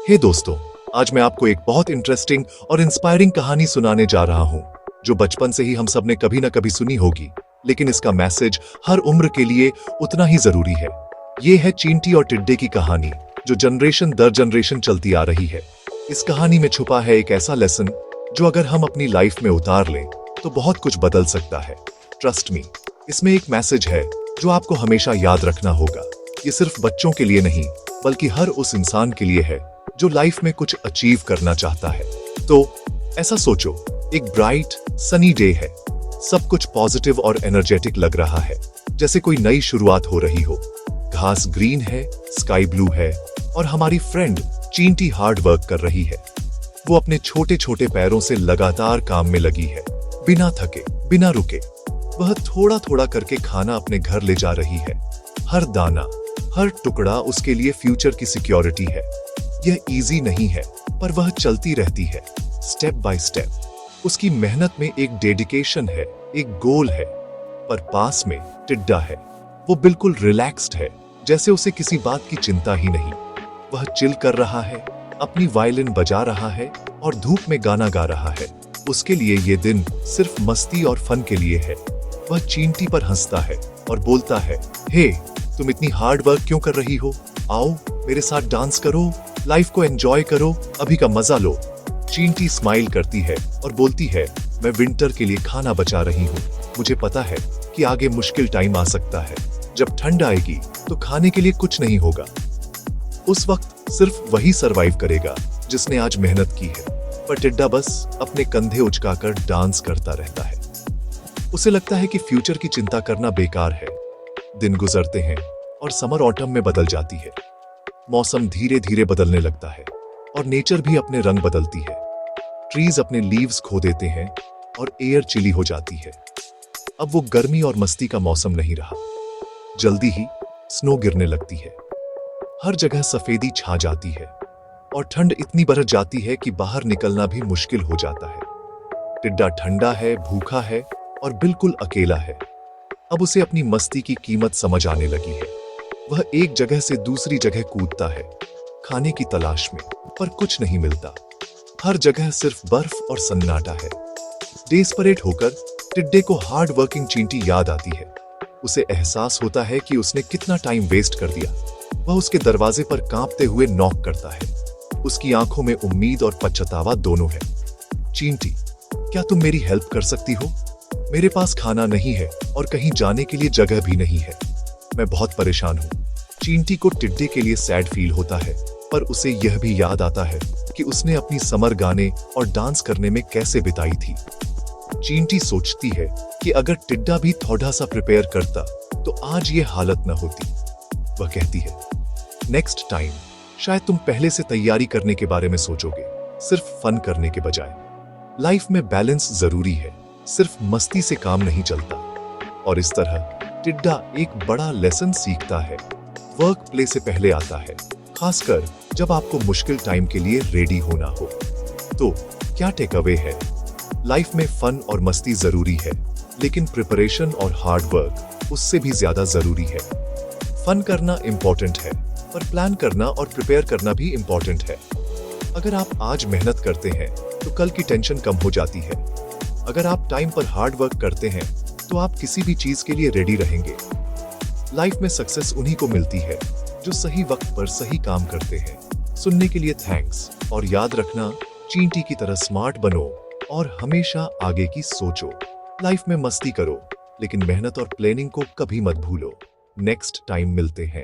हे दोस्तों, आज मैं आपको एक बहुत इंटरेस्टिंग और इंस्पायरिंग कहानी सुनाने जा रहा हूं, जो बचपन से ही हम सब ने कभी ना कभी सुनी होगी, लेकिन इसका मैसेज हर उम्र के लिए उतना ही जरूरी है। ये है चींटी और टिड्डे की कहानी, जो जनरेशन दर जनरेशन चलती आ रही है। इस कहानी में छुपा है एक ऐसा लेसन जो अगर हम अपनी लाइफ में उतार लें तो बहुत कुछ बदल सकता है। ट्रस्ट मी, इसमें एक मैसेज है जो आपको हमेशा याद रखना होगा। ये सिर्फ बच्चों के लिए नहीं, बल्कि हर उस इंसान के लिए है जो लाइफ में कुछ अचीव करना चाहता है। तो ऐसा सोचो, एक ब्राइट सनी डे है, सब कुछ पॉजिटिव और एनर्जेटिक लग रहा है, जैसे कोई नई शुरुआत हो रही हो। घास ग्रीन है, स्काई ब्लू है, और हमारी फ्रेंड चींटी हार्ड वर्क कर रही है। वो अपने छोटे छोटे पैरों से लगातार काम में लगी है, बिना थके, बिना रुके। वह थोड़ा थोड़ा करके खाना अपने घर ले जा रही है। हर दाना, हर टुकड़ा उसके लिए फ्यूचर की सिक्योरिटी है। यह इजी नहीं है, पर वह चलती रहती है, स्टेप बाय स्टेप। उसकी मेहनत में एक डेडिकेशन है, एक गोल है। पर पास में टिड्डा है। वो बिल्कुल रिलैक्स्ड है, जैसे उसे किसी बात की चिंता ही नहीं। वह चिल कर रहा है, अपनी वायलिन बजा रहा है और धूप में गाना गा रहा है। उसके लिए ये दिन सिर्फ मस्ती और फन के लिए है। वह चींटी पर हंसता है और बोलता है, हे, तुम इतनी हार्ड वर्क क्यों कर रही हो? आओ मेरे साथ डांस करो, लाइफ को एंजॉय करो, अभी का मजा लो। चींटी स्माइल करती है और बोलती है, मैं विंटर के लिए खाना बचा रही हूँ। मुझे पता है कि आगे मुश्किल टाइम आ सकता है। जब ठंड आएगी तो खाने के लिए कुछ नहीं होगा। उस वक्त सिर्फ वही सरवाइव करेगा जिसने आज मेहनत की है। पर टिड्डा बस अपने कंधे उचकाकर डांस करता रहता है। उसे लगता है कि फ्यूचर की चिंता करना बेकार है। दिन गुजरते हैं और समर ऑटम में बदल जाती है। मौसम धीरे धीरे बदलने लगता है और नेचर भी अपने रंग बदलती है। ट्रीज अपने लीव्स खो देते हैं और एयर चिली हो जाती है। अब वो गर्मी और मस्ती का मौसम नहीं रहा। जल्दी ही स्नो गिरने लगती है। हर जगह सफेदी छा जाती है और ठंड इतनी बढ़ जाती है कि बाहर निकलना भी मुश्किल हो जाता है। टिड्डा ठंडा है, भूखा है और बिल्कुल अकेला है। अब उसे अपनी मस्ती की कीमत समझ आने लगी है। वह एक जगह से दूसरी जगह कूदता है, खाने की तलाश में, पर कुछ नहीं मिलता। हर जगह सिर्फ बर्फ और सन्नाटा है। डेस्परेट होकर टिड्डे को हार्ड वर्किंग चींटी याद आती है। उसे एहसास होता है कि उसने कितना टाइम वेस्ट कर दिया। वह उसके दरवाजे पर कांपते हुए नॉक करता है। उसकी आंखों में उम्मीद और पछतावा दोनों है। चींटी, क्या तुम मेरी हेल्प कर सकती हो? मेरे पास खाना नहीं है और कहीं जाने के लिए जगह भी नहीं है। मैं बहुत परेशान हूँ। चींटी को टिड्डे के लिए सैड फील होता है, पर उसे यह भी याद आता है कि उसने अपनी समर गाने और डांस करने में कैसे बिताई थी। चींटी सोचती है कि अगर टिड्डा भी थोड़ा सा प्रिपेयर करता तो आज ये हालत न होती। वह कहती है, नेक्स्ट टाइम शायद तुम पहले से तैयारी करने के बारे में सोचोगे, सिर्फ फन करने के बजाय। लाइफ में बैलेंस जरूरी है, सिर्फ मस्ती से काम नहीं चलता। और इस तरह टिड्डा एक बड़ा लेसन सीखता है। वर्क प्ले से पहले आता है, खासकर जब आपको मुश्किल टाइम के लिए रेडी होना हो। तो क्या टेक अवे है? लाइफ में फन और मस्ती जरूरी है, लेकिन प्रिपरेशन और हार्ड वर्क उससे भी ज्यादा जरूरी है। फन करना इंपॉर्टेंट है, पर प्लान करना और प्रिपेयर करना भी इंपॉर्टेंट है। अगर आप आज मेहनत करते हैं तो कल की टेंशन कम हो जाती है। अगर आप टाइम पर हार्ड वर्क करते हैं तो आप किसी भी चीज के लिए रेडी रहेंगे। लाइफ में सक्सेस उन्हीं को मिलती है जो सही वक्त पर सही काम करते हैं। सुनने के लिए थैंक्स, और याद रखना, चींटी की तरह स्मार्ट बनो और हमेशा आगे की सोचो। लाइफ में मस्ती करो, लेकिन मेहनत और प्लानिंग को कभी मत भूलो। नेक्स्ट टाइम मिलते हैं।